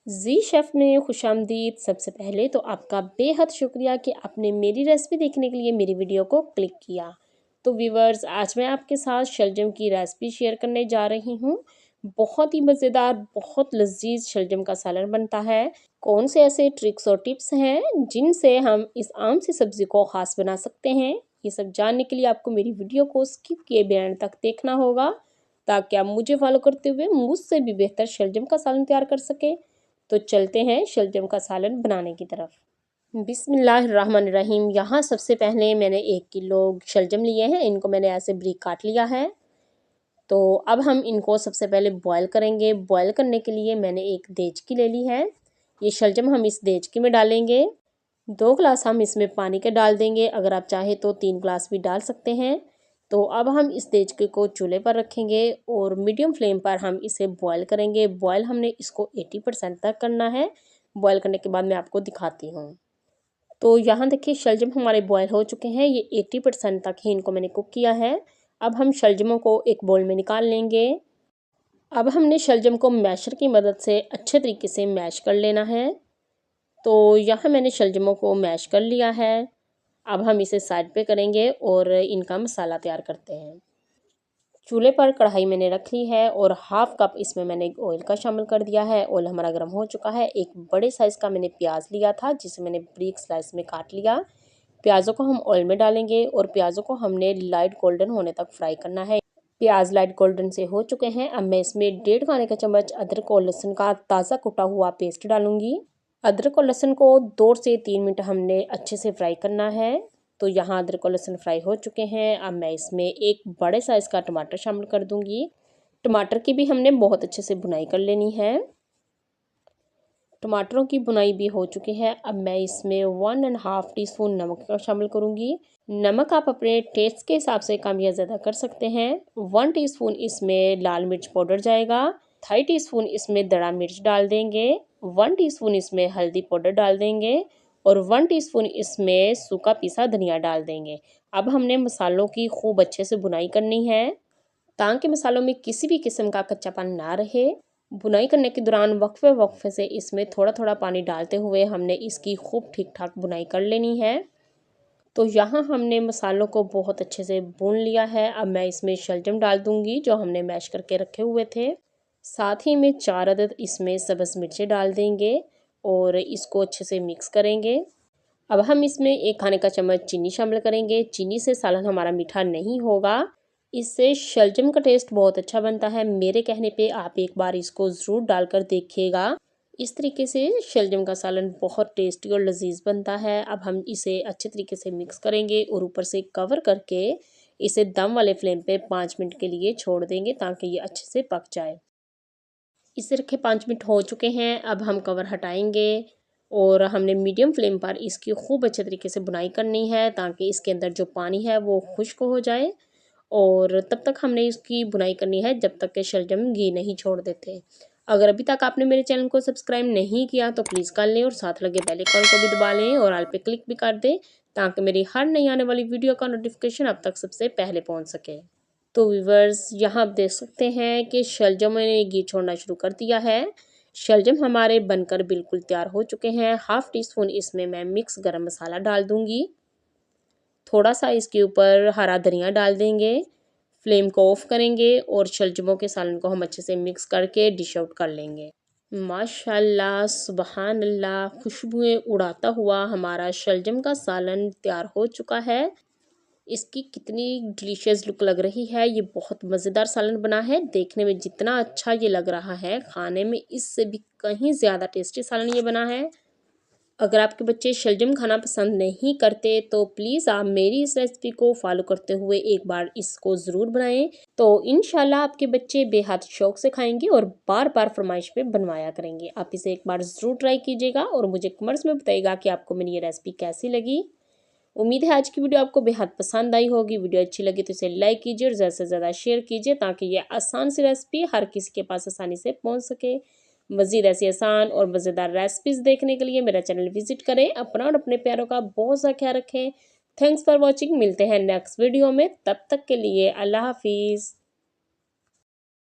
जी chef में खुशामदीद। सबसे पहले तो आपका बेहद शुक्रिया कि आपने मेरी रेसिपी देखने के लिए मेरी वीडियो को क्लिक किया। तो व्यूअर्स, आज मैं आपके साथ शलजम की रेसिपी शेयर करने जा रही हूँ। बहुत ही मज़ेदार, बहुत लज़ीज़ शलजम का सालन बनता है। कौन से ऐसे ट्रिक्स और टिप्स हैं जिनसे हम इस आम सी सब्ज़ी को ख़ास बना सकते हैं, ये सब जानने के लिए आपको मेरी वीडियो को स्किप किए बिना एंड तक देखना होगा, ताकि आप मुझे फॉलो करते हुए मुझसे भी बेहतर शलजम का सालन तैयार कर सकें। तो चलते हैं शलजम का सालन बनाने की तरफ। बिस्मिल्लाहिर्रहमानिर्रहीम। यहाँ सबसे पहले मैंने 1 किलो शलजम लिए हैं, इनको मैंने ऐसे बारीक काट लिया है। तो अब हम इनको सबसे पहले बॉयल करेंगे। बॉयल करने के लिए मैंने एक देचकी ले ली है। ये शलजम हम इस देचकी में डालेंगे। 2 गिलास हम इसमें पानी के डाल देंगे, अगर आप चाहें तो 3 गिलास भी डाल सकते हैं। तो अब हम इस देचके को चूल्हे पर रखेंगे और मीडियम फ्लेम पर हम इसे बॉयल करेंगे। बॉयल हमने इसको 80% तक करना है। बॉयल करने के बाद मैं आपको दिखाती हूँ। तो यहाँ देखिए शलजम हमारे बॉयल हो चुके हैं। ये 80% तक ही इनको मैंने कुक किया है। अब हम शलजमों को एक बाउल में निकाल लेंगे। अब हमने शलजम को मैशर की मदद से अच्छे तरीके से मैश कर लेना है। तो यहाँ मैंने शलजमों को मैश कर लिया है। अब हम इसे साइड पे करेंगे और इनका मसाला तैयार करते हैं। चूल्हे पर कढ़ाई मैंने रख ली है और हाफ कप इसमें मैंने ऑयल का शामिल कर दिया है। ऑयल हमारा गर्म हो चुका है। एक बड़े साइज़ का मैंने प्याज लिया था, जिसे मैंने बारीक स्लाइस में काट लिया। प्याज़ों को हम ऑयल में डालेंगे और प्याज़ों को हमने लाइट गोल्डन होने तक फ्राई करना है। प्याज लाइट गोल्डन से हो चुके हैं। अब मैं इसमें 1.5 खाने का चम्मच अदरक और लहसुन का ताज़ा कुटा हुआ पेस्ट डालूंगी। अदरक और लहसुन को 2 से 3 मिनट हमने अच्छे से फ्राई करना है। तो यहाँ अदरक और लहसुन फ्राई हो चुके हैं। अब मैं इसमें एक बड़े साइज़ का टमाटर शामिल कर दूंगी। टमाटर की भी हमने बहुत अच्छे से भुनाई कर लेनी है। टमाटरों की भुनाई भी हो चुकी है। अब मैं इसमें 1.5 टीस्पून नमक का शामिल करूंगी। नमक आप अपने टेस्ट के हिसाब से कम या ज़्यादा कर सकते हैं। 1 टीस्पून इसमें लाल मिर्च पाउडर जाएगा। 1/2 टीस्पून इसमें दड़ा मिर्च डाल देंगे। 1 टीस्पून इसमें हल्दी पाउडर डाल देंगे और 1 टीस्पून इसमें सूखा पिसा धनिया डाल देंगे। अब हमने मसालों की खूब अच्छे से भुनाई करनी है, ताकि मसालों में किसी भी किस्म का कच्चापन ना रहे। भुनाई करने के दौरान वक्फे वक्फे से इसमें थोड़ा थोड़ा पानी डालते हुए हमने इसकी खूब ठीक ठाक भुनाई कर लेनी है। तो यहाँ हमने मसालों को बहुत अच्छे से भून लिया है। अब मैं इसमें शलजम डाल दूंगी जो हमने मैश करके रखे हुए थे। साथ ही में 4 अदद इसमें सब्ज़ मिर्चें डाल देंगे और इसको अच्छे से मिक्स करेंगे। अब हम इसमें 1 खाने का चम्मच चीनी शामिल करेंगे। चीनी से सालन हमारा मीठा नहीं होगा, इससे शलजम का टेस्ट बहुत अच्छा बनता है। मेरे कहने पे आप एक बार इसको ज़रूर डालकर देखिएगा। इस तरीके से शलजम का सालन बहुत टेस्टी और लजीज बनता है। अब हम इसे अच्छे तरीके से मिक्स करेंगे और ऊपर से कवर करके इसे दम वाले फ्लेम पे 5 मिनट के लिए छोड़ देंगे, ताकि ये अच्छे से पक जाए। इसे रखे 5 मिनट हो चुके हैं। अब हम कवर हटाएंगे और हमने मीडियम फ्लेम पर इसकी खूब अच्छे तरीके से बुनाई करनी है, ताकि इसके अंदर जो पानी है वो खुश्क हो जाए। और तब तक हमने इसकी बुनाई करनी है जब तक कि शलजम घी नहीं छोड़ देते। अगर अभी तक आपने मेरे चैनल को सब्सक्राइब नहीं किया तो प्लीज़ कर लें और साथ लगे बेल आइकन को भी दबा लें और ऑल पे क्लिक भी कर दें, ताकि मेरी हर नई आने वाली वीडियो का नोटिफिकेशन अब तक सबसे पहले पहुंच सके। तो व्यूअर्स, यहाँ आप देख सकते हैं कि शलजम ने घी छोड़ना शुरू कर दिया है। शलजम हमारे बनकर बिल्कुल तैयार हो चुके हैं। हाफ टी स्पून इसमें मैं मिक्स गरम मसाला डाल दूंगी। थोड़ा सा इसके ऊपर हरा धनिया डाल देंगे। फ्लेम को ऑफ करेंगे और शलजमों के सालन को हम अच्छे से मिक्स करके डिश आउट कर लेंगे। माशाल्लाह, सुबहान अल्लाह, खुशबुएं उड़ाता हुआ हमारा शलजम का सालन तैयार हो चुका है। इसकी कितनी डिलीशियस लुक लग रही है। ये बहुत मज़ेदार सालन बना है। देखने में जितना अच्छा ये लग रहा है, खाने में इससे भी कहीं ज़्यादा टेस्टी सालन ये बना है। अगर आपके बच्चे शलजम खाना पसंद नहीं करते तो प्लीज़ आप मेरी इस रेसिपी को फॉलो करते हुए एक बार इसको ज़रूर बनाएं। तो इंशाल्लाह आपके बच्चे बेहद शौक से खाएंगे और बार बार फरमाइश पे बनवाया करेंगे। आप इसे एक बार ज़रूर ट्राई कीजिएगा और मुझे कमेंट्स में बताइएगा कि आपको मेरी ये रेसिपी कैसी लगी। उम्मीद है आज की वीडियो आपको बेहद पसंद आई होगी। वीडियो अच्छी लगी तो इसे लाइक कीजिए और ज़्यादा से ज़्यादा शेयर कीजिए, ताकि ये आसान सी रेसिपी हर किसी के पास आसानी से पहुंच सके। मज़ीद ऐसी आसान और मज़ेदार रेसिपीज़ देखने के लिए मेरा चैनल विजिट करें। अपना और अपने प्यारों का बहुत सा ख्याल रखें। Thanks for watching. मिलते हैं नेक्स्ट वीडियो में, तब तक के लिए अल्लाह हाफिज़।